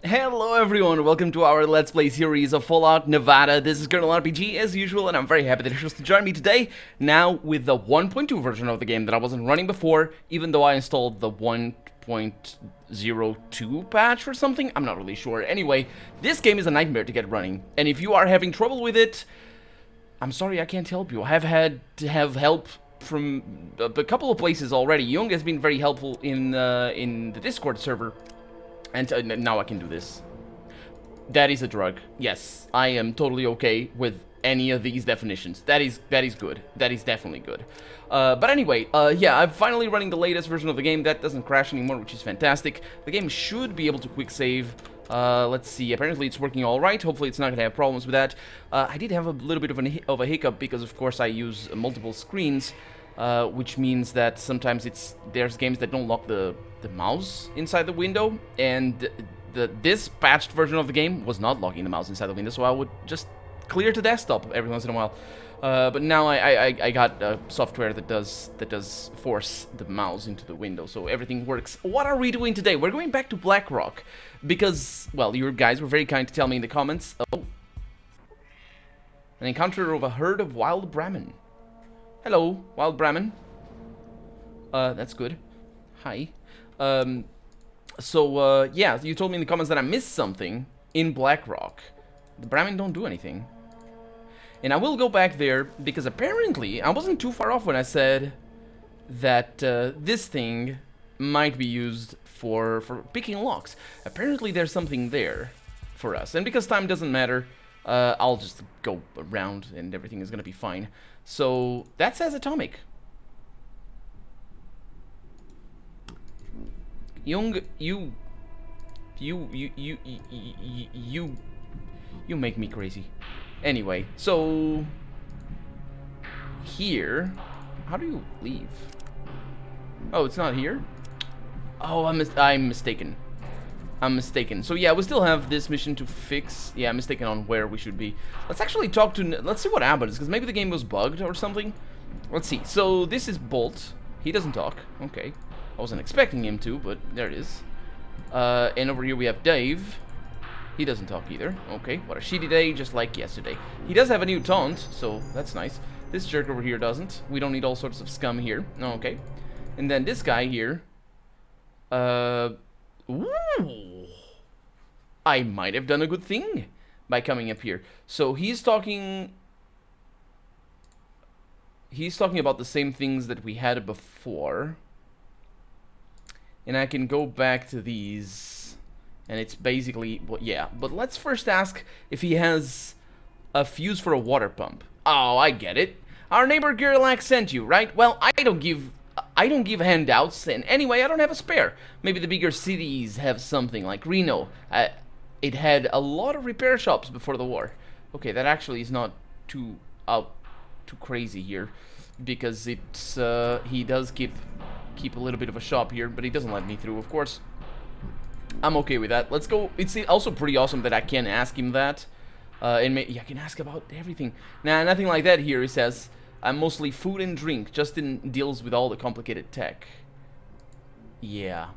Hello everyone, welcome to our Let's Play series of Fallout Nevada. This is Colonel RPG as usual, and I'm very happy that you're to join me today, now with the 1.2 version of the game that I wasn't running before, even though I installed the 1.02 patch or something. I'm not really sure. Anyway, this game is a nightmare to get running, and if you are having trouble with it, I'm sorry I can't help you. I have had to have help from a couple of places already. Young has been very helpful in the Discord server. And now I can do this. That is a drug. Yes, I am totally okay with any of these definitions. That is good. That is definitely good. But anyway, yeah, I'm finally running the latest version of the game. That doesn't crash anymore, which is fantastic. The game should be able to quick save. Let's see. Apparently, it's working all right. Hopefully, it's not going to have problems with that. I did have a little bit of a hiccup because, of course, I use multiple screens. Which means that sometimes there's games that don't lock the mouse inside the window, and this patched version of the game was not locking the mouse inside the window, so I would just clear to desktop every once in a while. But now I got software that does force the mouse into the window, so everything works. What are we doing today? We're going back to Blackrock because, well, you guys were very kind to tell me in the comments. Oh, an encounter of a herd of wild Brahmin. Hello, wild Brahmin. That's good. Hi. Yeah, you told me in the comments that I missed something in Blackrock. The Brahmin don't do anything. And I will go back there, because apparently, I wasn't too far off when I said that this thing might be used for picking locks. Apparently there's something there for us. And because time doesn't matter, I'll just go around and everything is gonna be fine. So that says atomic. Young, you make me crazy. Anyway, so here, how do you leave? Oh, it's not here? Oh, I'm mistaken. I'm mistaken. So yeah, we still have this mission to fix. Yeah, I'm mistaken on where we should be. Let's actually talk to... Let's see what happens, because maybe the game was bugged or something. Let's see. So this is Bolt. He doesn't talk. Okay. I wasn't expecting him to, but there it is. And over here we have Dave. He doesn't talk either. Okay, what a shitty day, just like yesterday. He does have a new taunt, so that's nice. This jerk over here doesn't. We don't need all sorts of scum here. Okay. And then this guy here... Ooh, I might have done a good thing by coming up here. So he's talking about the same things that we had before. And I can go back to these, and it's basically, well, yeah. But let's first ask if he has a fuse for a water pump. Oh, I get it. Our neighbor Gerlach sent you, right? Well, I don't give handouts, and anyway, I don't have a spare. Maybe the bigger cities have something, like Reno. It had a lot of repair shops before the war. Okay, that actually is not too crazy here, because it's he does keep a little bit of a shop here, but he doesn't let me through, of course. I'm okay with that. Let's go. It's also pretty awesome that I can ask him that, and yeah, I can ask about everything. Nah, nothing like that here. He says, I'm mostly food and drink. Justin deals with all the complicated tech. Yeah.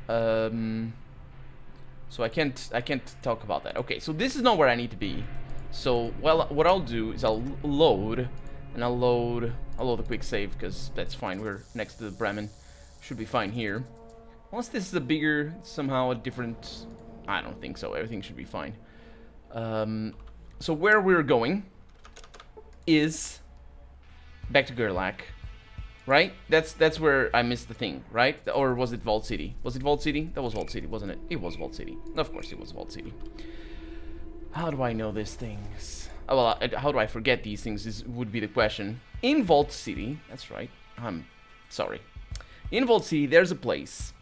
So I can't talk about that. Okay, so this is not where I need to be. So, well, what I'll do is I'll load, and I'll load the quick save, because that's fine. We're next to the Bremen. Should be fine here. Unless this is a bigger, somehow a different... I don't think so. Everything should be fine. So where we're going is back to Gerlach, right? That's where I missed the thing, right? Or was it Vault City? Was it Vault City? That was Vault City, wasn't it? It was Vault City. Of course it was Vault City. How do I know these things? Oh, well, how do I forget these things would be the question. In Vault City, that's right. I'm sorry. In Vault City, there's a place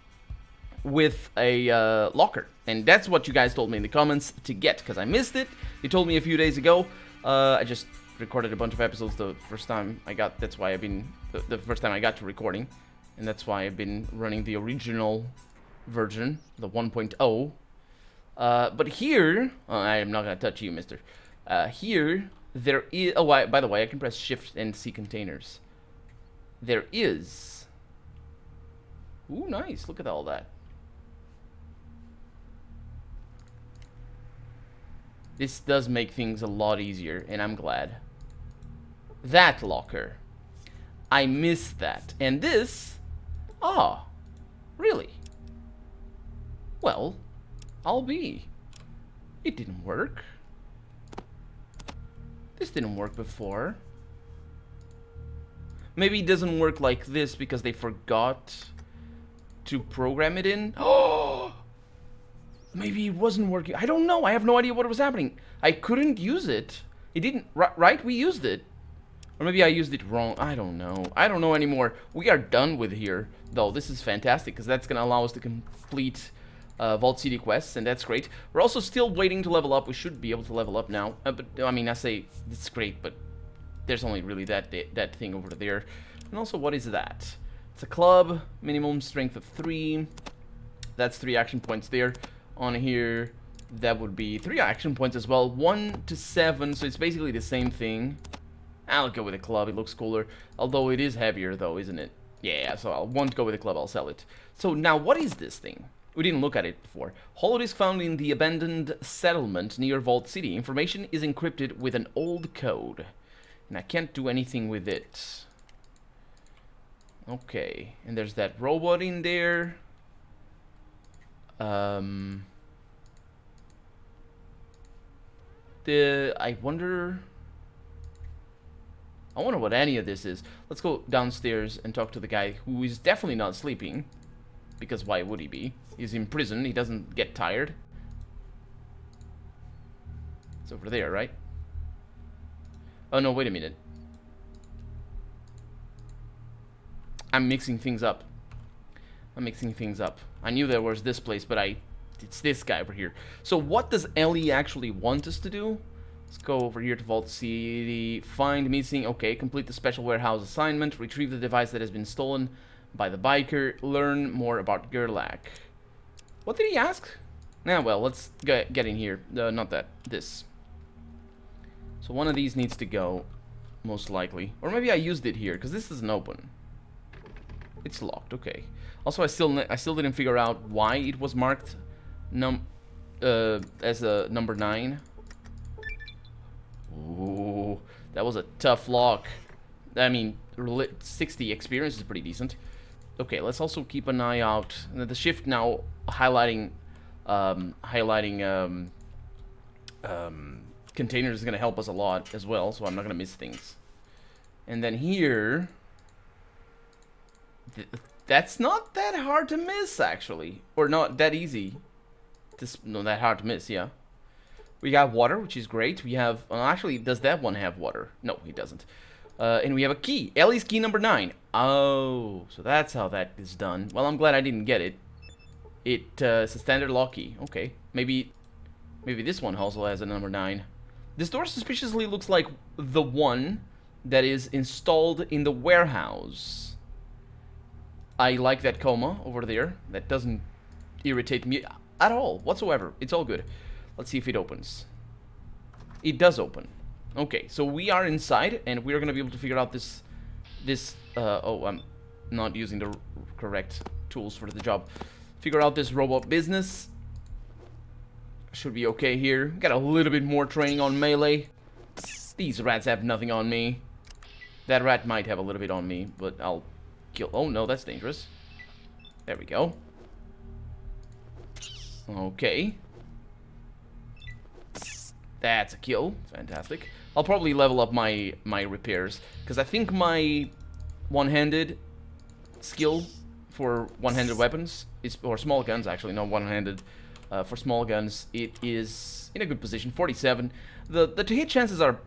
with a locker, and that's what you guys told me in the comments to get, because I missed it. You told me a few days ago. I just recorded a bunch of episodes the first time I got. That's why I've been the first time I got to recording, and that's why I've been running the original version, the 1.0. But here, I am not gonna touch you, mister. Here there is. Oh, by the way, I can press Shift and see containers. There is. Ooh, nice! Look at all that. This does make things a lot easier, and I'm glad. That locker. I missed that. And this... Oh, really? Well, I'll be. It didn't work. This didn't work before. Maybe it doesn't work like this because they forgot to program it in. Oh! Maybe it wasn't working. I don't know. I have no idea what was happening. I couldn't use it. It didn't... Right? We used it. Or maybe I used it wrong. I don't know. I don't know anymore. We are done with here, though. This is fantastic, because that's going to allow us to complete Vault City quests, and that's great. We're also still waiting to level up. We should be able to level up now. But, I mean, I say it's great, but there's only really that thing over there. And also, what is that? It's a club. Minimum strength of 3. That's 3 action points there. On here, that would be 3 action points as well. 1 to 7, so it's basically the same thing. I'll go with a club, it looks cooler. Although it is heavier though, isn't it? Yeah, so I won't go with a club, I'll sell it. So now, what is this thing? We didn't look at it before. Holodisk found in the abandoned settlement near Vault City. Information is encrypted with an old code. And I can't do anything with it. Okay, and there's that robot in there. I wonder what any of this is. Let's go downstairs and talk to the guy who is definitely not sleeping. Because why would he be? He's in prison, he doesn't get tired. It's over there, right? Oh no, wait a minute. I'm mixing things up. I knew there was this place, but it's this guy over here. So what does Ellie actually want us to do? Let's go over here to Vault City. Find missing. Okay, complete the special warehouse assignment. Retrieve the device that has been stolen by the biker. Learn more about Gerlach. What did he ask? Nah, well, let's get in here. Not that. This. So one of these needs to go, most likely. Or maybe I used it here, because this isn't open. It's locked. Okay. Also, I still didn't figure out why it was marked as a number 9. Ooh, that was a tough lock. I mean, 60 experience is pretty decent. Okay, let's also keep an eye out. The shift now highlighting containers is going to help us a lot as well, so I'm not going to miss things. And then here, that's not that hard to miss, actually, or not that easy. Not that hard to miss, yeah. We got water, which is great. We have... actually, does that one have water? No, he doesn't. And we have a key. Ellie's key number 9. Oh, so that's how that is done. Well, I'm glad I didn't get it. It's a standard lock key. Okay. Maybe this one also has a number 9. This door suspiciously looks like the one that is installed in the warehouse. I like that coma over there. That doesn't irritate me at all, whatsoever. It's all good. Let's see if it opens. It does open. Okay, so we are inside, and we are going to be able to figure out this... oh, I'm not using the correct tools for the job. Figure out this robot business. Should be okay here. Got a little bit more training on melee. These rats have nothing on me. That rat might have a little bit on me, but I'll kill... Oh, no, that's dangerous. There we go. Okay. That's a kill. Fantastic. I'll probably level up my repairs, because I think my one-handed skill for one-handed weapons is, or small guns actually, not one-handed. For small guns, it is in a good position. 47. The hit chances are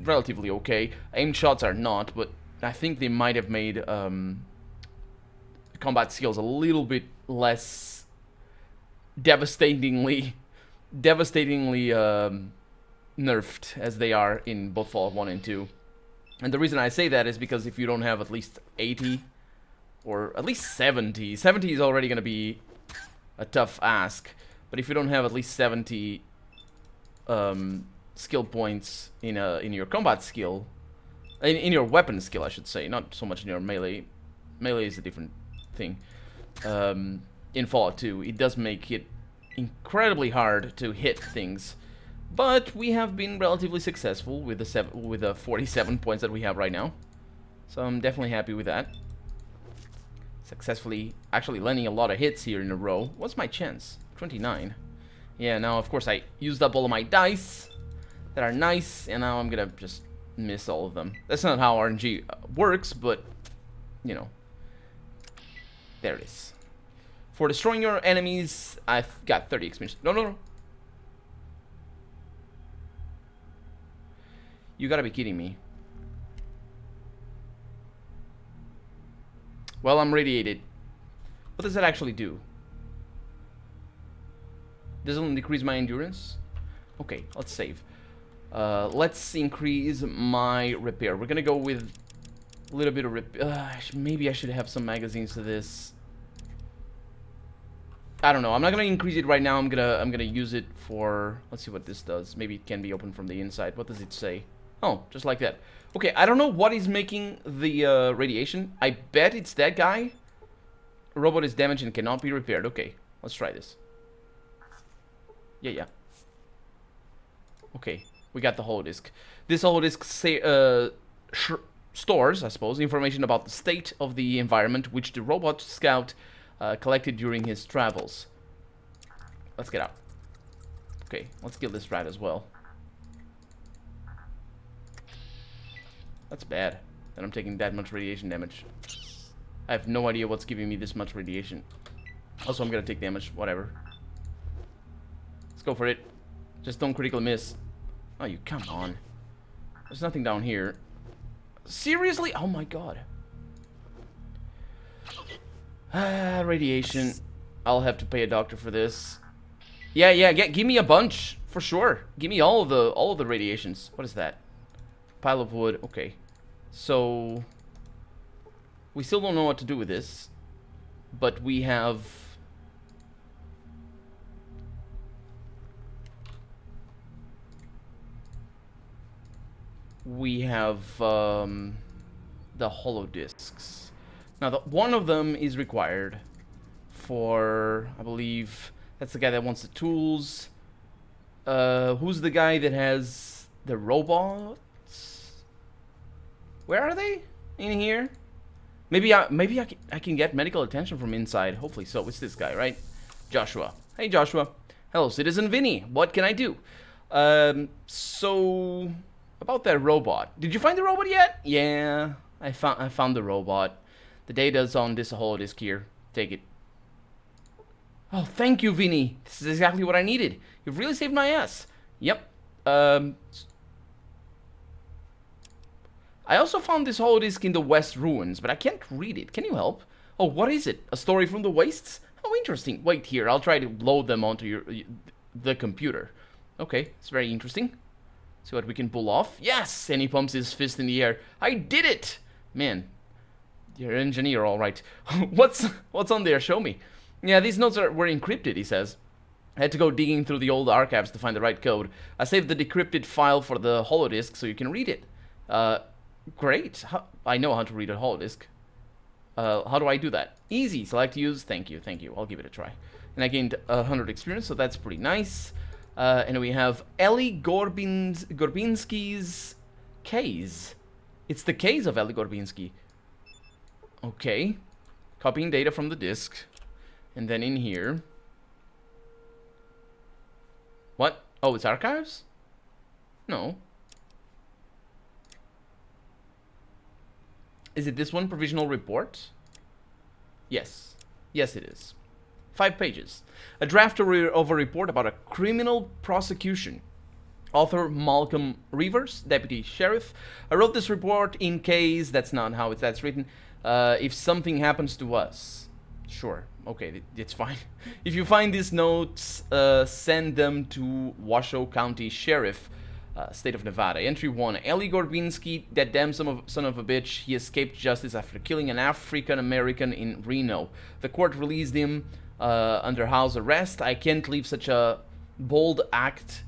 relatively okay. Aimed shots are not, but I think they might have made combat skills a little bit less devastatingly nerfed as they are in both Fallout 1 and 2. And the reason I say that is because if you don't have at least 80 or at least 70, 70 is already going to be a tough ask, but if you don't have at least 70 skill points in your combat skill, in your weapon skill I should say, not so much in your melee. Melee is a different thing. In Fallout 2, it does make it incredibly hard to hit things But we have been relatively successful with the 47 points that we have right now. So I'm definitely happy with that. Successfully actually landing a lot of hits here in a row. What's my chance? 29. Yeah, now of course I used up all of my dice that are nice, and now I'm gonna just miss all of them. That's not how RNG works, but you know, there it is. For destroying your enemies, I've got 30 experience. No. You gotta be kidding me. Well, I'm radiated. What does that actually do? Doesn't decrease my endurance? Okay, let's save. Let's increase my repair. We're gonna go with a little bit of repair. Maybe I should have some magazines to this. I don't know. I'm not gonna increase it right now. I'm gonna use it for. Let's see what this does. Maybe it can be opened from the inside. What does it say? Oh, just like that. Okay, I don't know what is making the radiation. I bet it's that guy. A robot is damaged and cannot be repaired. Okay, let's try this. Yeah. Okay, we got the holodisk. This holodisk stores, I suppose, information about the state of the environment which the robot scout collected during his travels. Let's get out. Okay, let's kill this rat as well. That's bad that I'm taking that much radiation damage. I have no idea what's giving me this much radiation. Also, I'm gonna take damage, whatever. Let's go for it. Just don't critically miss. Oh, you come on. There's nothing down here. Seriously? Oh my god. Radiation. I'll have to pay a doctor for this. Yeah, give me a bunch for sure. Give me all of the radiations. What is that? Pile of wood. Okay. So we still don't know what to do with this, but we have the holodisks. Now, one of them is required for, I believe, that's the guy that wants the tools. Who's the guy that has the robots? Where are they? In here? Maybe I can get medical attention from inside. Hopefully so. It's this guy, right? Joshua. Hey, Joshua. Hello, Citizen Vinny. What can I do? So about that robot. Did you find the robot yet? Yeah, I found the robot. The data's on this holodisk here. Take it. Oh, thank you, Vinny. This is exactly what I needed. You've really saved my ass. Yep. I also found this holodisk in the West Ruins, but I can't read it. Can you help? Oh, what is it? A story from the wastes? Oh, interesting. Wait here. I'll try to load them onto the computer. Okay, it's very interesting. See what we can pull off. Yes! And he pumps his fist in the air. I did it! Man, you're an engineer, all right. What's on there? Show me. Yeah, these notes were encrypted, he says. I had to go digging through the old archives to find the right code. I saved the decrypted file for the holodisk so you can read it. Great. I know how to read a holodisk. How do I do that? Easy. Select use. Thank you. I'll give it a try. And I gained 100 experience, so that's pretty nice. And we have Ellie Gorbinski's case. It's the case of Ellie Gorbinski. Okay. Copying data from the disk. And then in here. What? Oh, it's archives? No. Is it this one? Provisional report? Yes. Yes, it is. 5 pages. A draft of a report about a criminal prosecution. Author Malcolm Rivers, Deputy Sheriff. I wrote this report in case, that's not how that's written, if something happens to us. Sure. Okay, it's fine. If you find these notes, send them to Washoe County Sheriff, State of Nevada. Entry 1. Ellie Gorbinski, that damn son of a bitch. He escaped justice after killing an African American in Reno. The court released him under house arrest. I can't leave such a bold act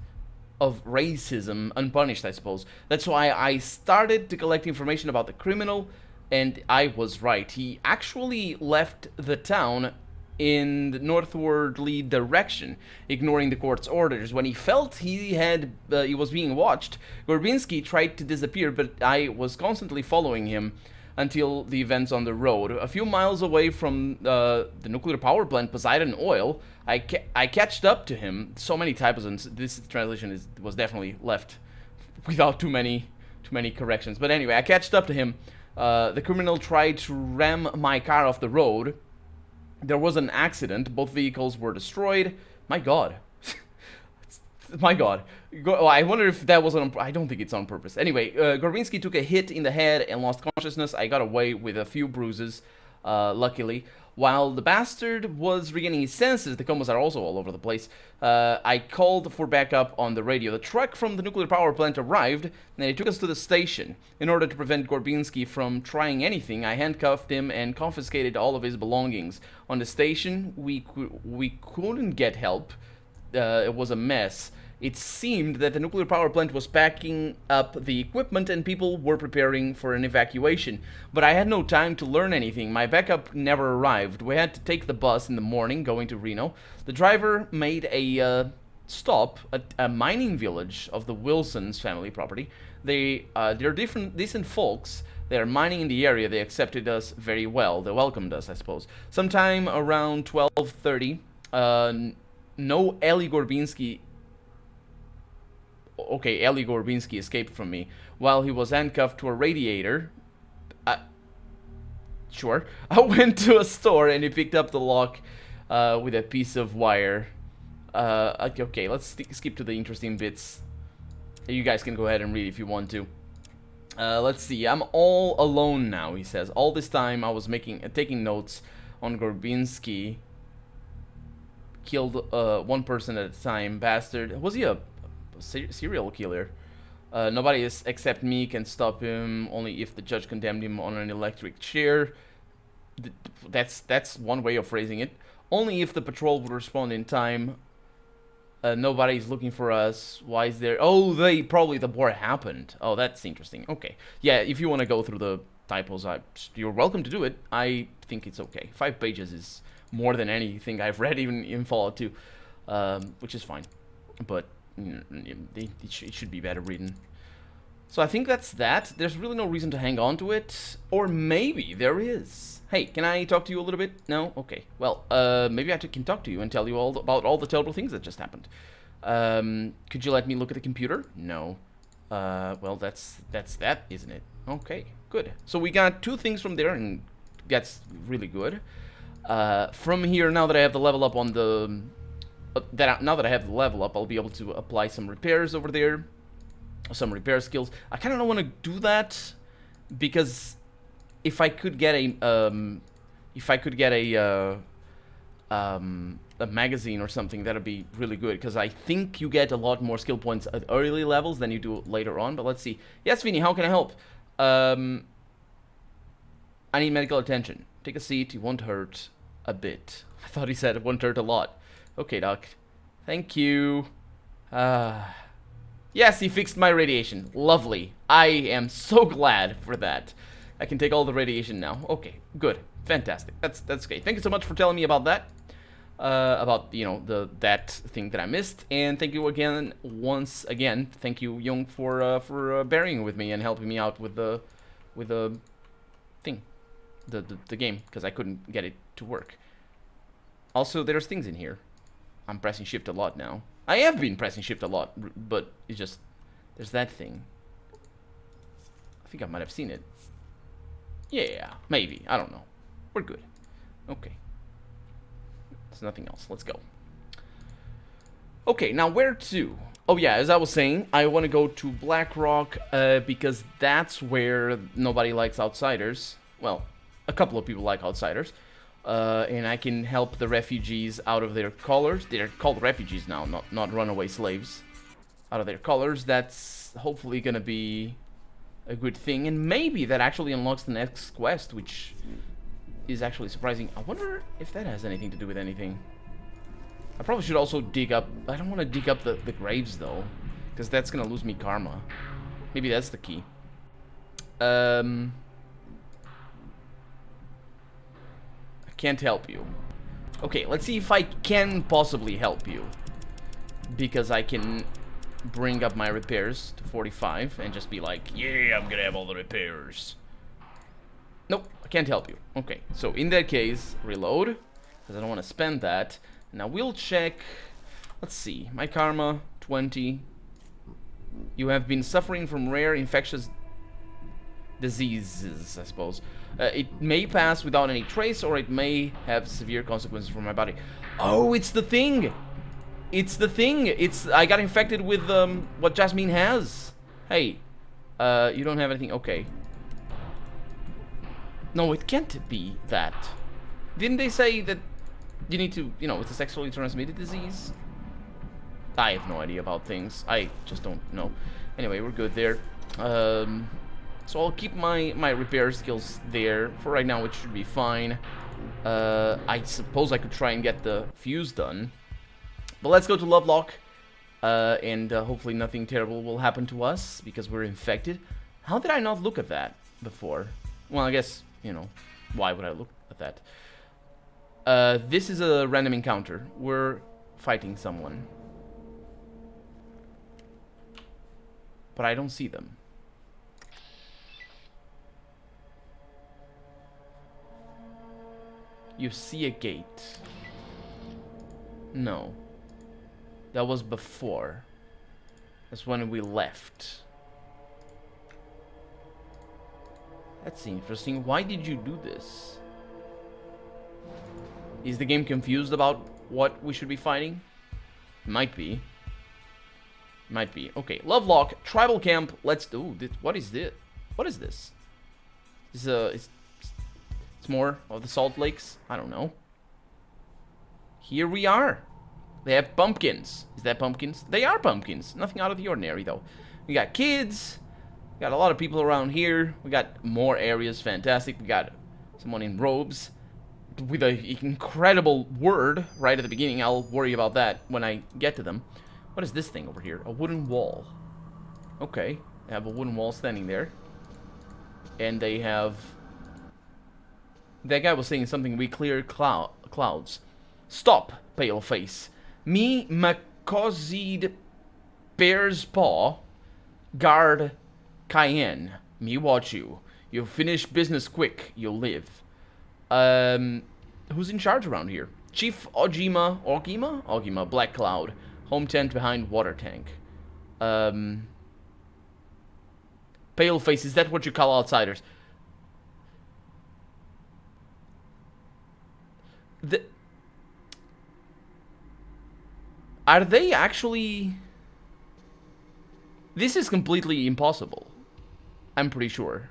of racism unpunished, I suppose. That's why I started to collect information about the criminal, and I was right. He actually left the town in the northwardly direction, ignoring the court's orders. When he felt he was being watched, Gorbinski tried to disappear, but I was constantly following him until the events on the road. A few miles away from the nuclear power plant Poseidon Oil, I catched up to him. So many typos, and this translation was definitely left without too many corrections. But anyway, I catched up to him. The criminal tried to ram my car off the road. There was an accident. Both vehicles were destroyed. My God. My God. I wonder if that was I don't think it's on purpose. Anyway, Gorbinski took a hit in the head and lost consciousness. I got away with a few bruises, luckily. While the bastard was regaining his senses, the combos are also all over the place. I called for backup on the radio. The truck from the nuclear power plant arrived, and it took us to the station. In order to prevent Gorbinski from trying anything, I handcuffed him and confiscated all of his belongings. On the station, we couldn't get help. It was a mess. It seemed that the nuclear power plant was packing up the equipment and people were preparing for an evacuation. But I had no time to learn anything. My backup never arrived. We had to take the bus in the morning going to Reno. The driver made a stop at a mining village of the Wilsons family property. They're decent folks. They're mining in the area. They accepted us very well. They welcomed us, I suppose. Sometime around 12:30, no Ellie Gorbinski escaped from me while he was handcuffed to a radiator. Sure. I went to a store and he picked up the lock with a piece of wire. Okay, let's skip to the interesting bits. You guys can go ahead and read if you want to. Let's see. I'm all alone now, he says. All this time I was taking notes on Gorbinski. Killed one person at a time. Bastard. Was he a serial killer? Nobody except me can stop him, only if the judge condemned him on an electric chair. That's one way of phrasing it. Only if the patrol would respond in time. Nobody's looking for us. Why is there... Oh, probably the war happened. Oh, that's interesting. Okay. Yeah, if you want to go through the typos, you're welcome to do it. I think it's okay. 5 pages is more than anything I've read even in Fallout 2, which is fine. But it should be better written. So I think that's that. There's really no reason to hang on to it. Or maybe there is. Hey, can I talk to you a little bit? No? Okay. Well, maybe I can talk to you and tell you all about all the terrible things that just happened. Could you let me look at the computer? No. Well, that's that, isn't it? Okay, good. So we got 2 things from there, and that's really good. From here, now that I have the level up on the... now that I have the level up, I'll be able to apply some repairs over there. Some repair skills. I kind of don't want to do that, because if I could get a magazine or something, that'd be really good, because I think you get a lot more skill points at early levels than you do later on. But let's see. Yes, Vinny, how can I help? I need medical attention. Take a seat. It won't hurt a bit. I thought he said it won't hurt a lot. Okay, Doc. Thank you. Yes, he fixed my radiation. Lovely. I am so glad for that. I can take all the radiation now. Okay, good. Fantastic. That's great. Thank you so much for telling me about that. About, you know, that thing that I missed. And thank you again, once again. Thank you, Young, for bearing with me and helping me out with the thing. The game, because I couldn't get it to work. Also, there's things in here. I'm pressing shift a lot now. I have been pressing shift a lot, but it's just... There's that thing. I think I might have seen it. Yeah, maybe. I don't know. We're good. Okay. There's nothing else. Let's go. Okay, now where to? Oh yeah, as I was saying, I want to go to Blackrock, because that's where nobody likes outsiders. Well, a couple of people like outsiders. And I can help the refugees out of their collars. They're called refugees now, not runaway slaves. Out of their collars. That's hopefully gonna be a good thing. And maybe that actually unlocks the next quest, which is actually surprising. I wonder if that has anything to do with anything. I probably should also dig up... I don't want to dig up the graves, though, because that's gonna lose me karma. Maybe that's the key. I can't help you. Okay, let's see if I can possibly help you. Because I can bring up my repairs to 45 and just be like, yeah, I'm gonna have all the repairs. Nope, I can't help you. Okay, so in that case, reload, because I don't want to spend that. Now we'll check, let's see, my karma, 20. You have been suffering from rare infectious diseases, I suppose. It may pass without any trace, or it may have severe consequences for my body. Oh, it's the thing! It's the thing! I got infected with what Jasmine has. Hey, you don't have anything? Okay. No, it can't be that. Didn't they say that you need to, you know, it's a sexually transmitted disease? I have no idea about things. I just don't know. Anyway, we're good there. So I'll keep my repair skills there. For right now, it should be fine. I suppose I could try and get the fuse done. But let's go to Lovelock. And hopefully nothing terrible will happen to us because we're infected. How did I not look at that before? Well, I guess, you know, why would I look at that? This is a random encounter. We're fighting someone. But I don't see them. You see a gate. No. That was before. That's when we left. That's interesting. Why did you do this? Is the game confused about what we should be fighting? Might be. Might be. Okay, Lovelock, tribal camp. Let's do. What is this? What is this? It's more of the salt lakes. I don't know. Here we are. They have pumpkins. Is that pumpkins? They are pumpkins. Nothing out of the ordinary though. We got kids. We got a lot of people around here. We got more areas. Fantastic. We got someone in robes with an incredible word right at the beginning. I'll worry about that when I get to them. What is this thing over here? A wooden wall. Okay. They have a wooden wall standing there. And they have... That guy was saying something. We clear clouds. Stop, pale face. Me, Macozid, Bear's Paw, guard Cayenne. Me watch you. You finish business quick. You'll live. Who's in charge around here? Chief Ogima, Black Cloud. Home tent behind water tank. Pale face, is that what you call outsiders? Are they actually... This is completely impossible. I'm pretty sure.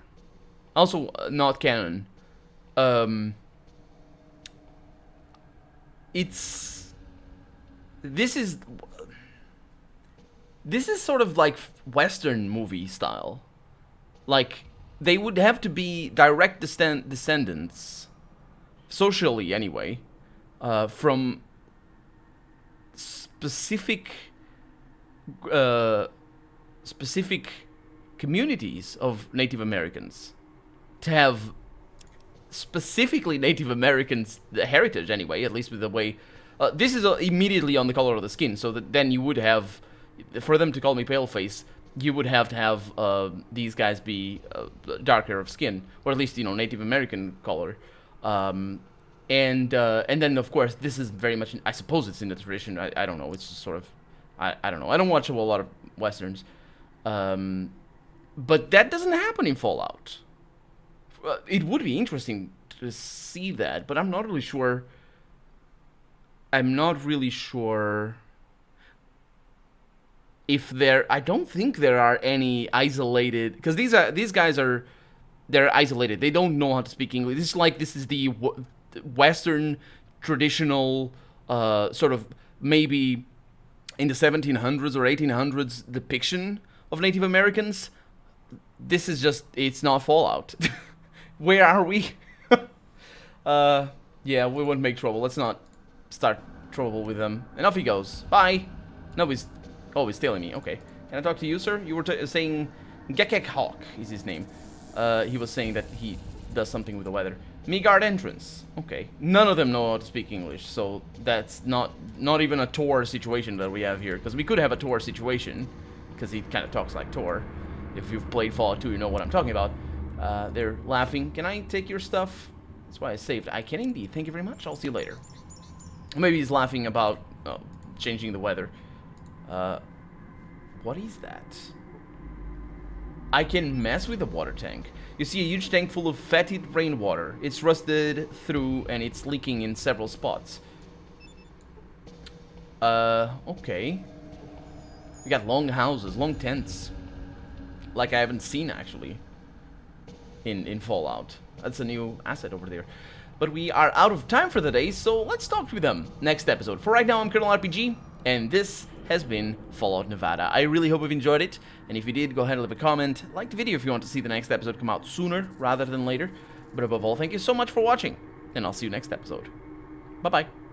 Also, not canon. This is sort of like Western movie style. Like, they would have to be direct descendants, socially anyway, from specific communities of Native Americans to have specifically Native Americans heritage anyway, at least with the way this is immediately on the color of the skin, so that then you would have, for them to call me paleface, you would have to have these guys be darker of skin, or at least, you know, Native American color. And then, of course, this is very much, I suppose it's in the tradition, I don't know, it's just sort of, I don't know, I don't watch a whole lot of Westerns, but that doesn't happen in Fallout. It would be interesting to see that, but I'm not really sure, if there, I don't think there are any isolated, because these guys are, they're isolated, they don't know how to speak English. This is the Western traditional sort of maybe in the 1700s or 1800s depiction of Native Americans. This is just, it's not Fallout. Where are we? Yeah, we won't make trouble. Let's not start trouble with them. And off he goes. Bye. No, he's tailing me. Okay. Can I talk to you, sir? You were saying Gekek Hawk is his name. He was saying that he does something with the weather. Midgard entrance. Okay. None of them know how to speak English, so that's not even a Thor situation that we have here. Because we could have a Thor situation, because he kind of talks like Thor. If you've played Fallout 2, you know what I'm talking about. They're laughing. Can I take your stuff? That's why I saved. I can indeed. Thank you very much. I'll see you later. Maybe he's laughing about changing the weather. What is that? I can mess with the water tank. You see a huge tank full of fetid rainwater. It's rusted through and it's leaking in several spots. Okay. We got long houses, long tents. Like I haven't seen, actually, in Fallout. That's a new asset over there. But we are out of time for the day, so let's talk to them next episode. For right now, I'm Colonel RPG, and this has been Fallout Nevada. I really hope you've enjoyed it, and if you did, go ahead and leave a comment. Like the video if you want to see the next episode come out sooner rather than later. But above all, thank you so much for watching, and I'll see you next episode. Bye-bye.